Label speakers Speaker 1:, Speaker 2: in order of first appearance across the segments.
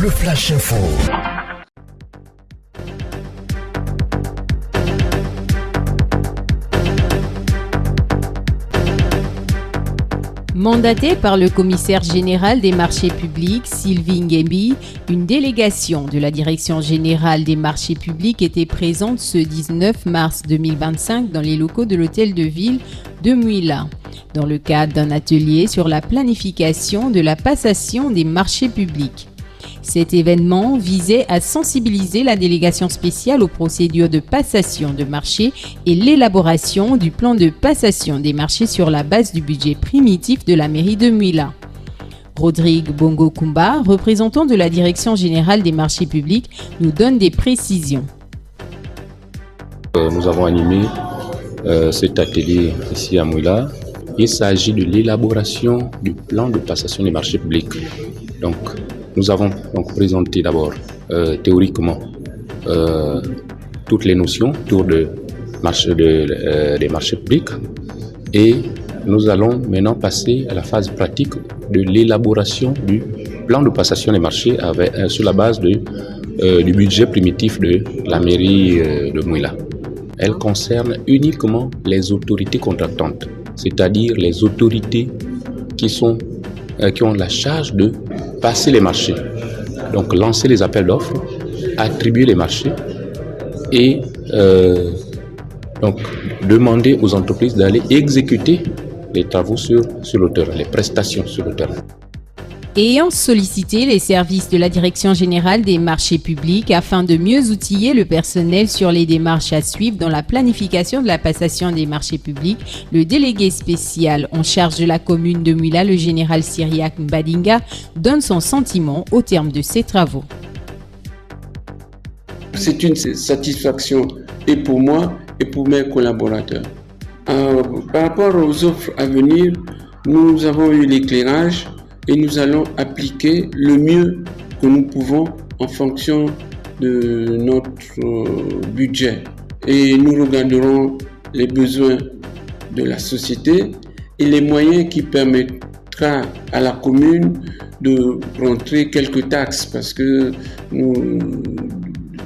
Speaker 1: le Flash Info.
Speaker 2: Mandatée par le commissaire général des marchés publics, Sylvie Nguembi, une délégation de la Direction générale des marchés publics était présente ce 19 mars 2025 dans les locaux de l'hôtel de ville de Mouila, dans le cadre d'un atelier sur la planification de la passation des marchés publics. Cet événement visait à sensibiliser la délégation spéciale aux procédures de passation de marché et l'élaboration du plan de passation des marchés sur la base du budget primitif de la mairie de Mouila. Rodrigue Bongo Kumba, représentant de la Direction générale des marchés publics, nous donne des précisions.
Speaker 3: Nous avons animé cet atelier ici à Mouila. Il s'agit de l'élaboration du plan de passation des marchés publics. Donc, nous avons présenté d'abord théoriquement toutes les notions autour des marchés publics et nous allons maintenant passer à la phase pratique de l'élaboration du plan de passation des marchés sur la base du budget primitif de la mairie de Mouila. Elle concerne uniquement les autorités contractantes, c'est-à-dire les autorités qui ont la charge de passer les marchés, donc lancer les appels d'offres, attribuer les marchés et donc demander aux entreprises d'aller exécuter les travaux sur le terrain, les prestations sur le terrain.
Speaker 2: Ayant sollicité les services de la Direction générale des marchés publics afin de mieux outiller le personnel sur les démarches à suivre dans la planification de la passation des marchés publics, le délégué spécial en charge de la commune de Mouila, le général Syriac Mbadinga, donne son sentiment au terme de ces travaux.
Speaker 4: C'est une satisfaction et pour moi et pour mes collaborateurs. Par rapport aux offres à venir, nous avons eu l'éclairage et nous allons appliquer le mieux que nous pouvons en fonction de notre budget. Et nous regarderons les besoins de la société et les moyens qui permettra à la commune de rentrer quelques taxes parce que nous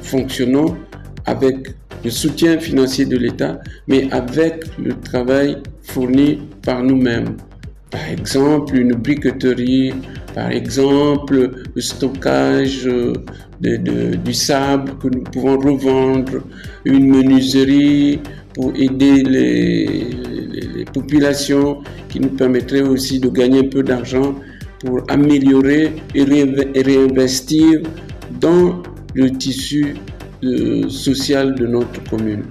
Speaker 4: fonctionnons avec le soutien financier de l'État, mais avec le travail fourni par nous-mêmes. Par exemple, une briqueterie, par exemple, le stockage du sable que nous pouvons revendre, une menuiserie pour aider les populations qui nous permettrait aussi de gagner un peu d'argent pour améliorer et réinvestir dans le tissu social de notre commune.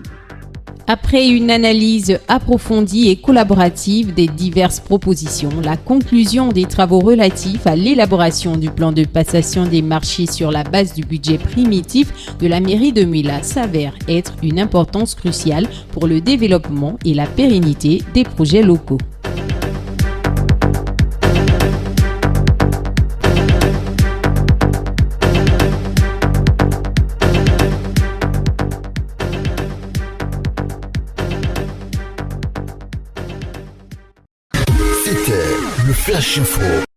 Speaker 2: Après une analyse approfondie et collaborative des diverses propositions, la conclusion des travaux relatifs à l'élaboration du plan de passation des marchés sur la base du budget primitif de la mairie de Mouila s'avère être une importance cruciale pour le développement et la pérennité des projets locaux.
Speaker 1: C'était le Flash Info.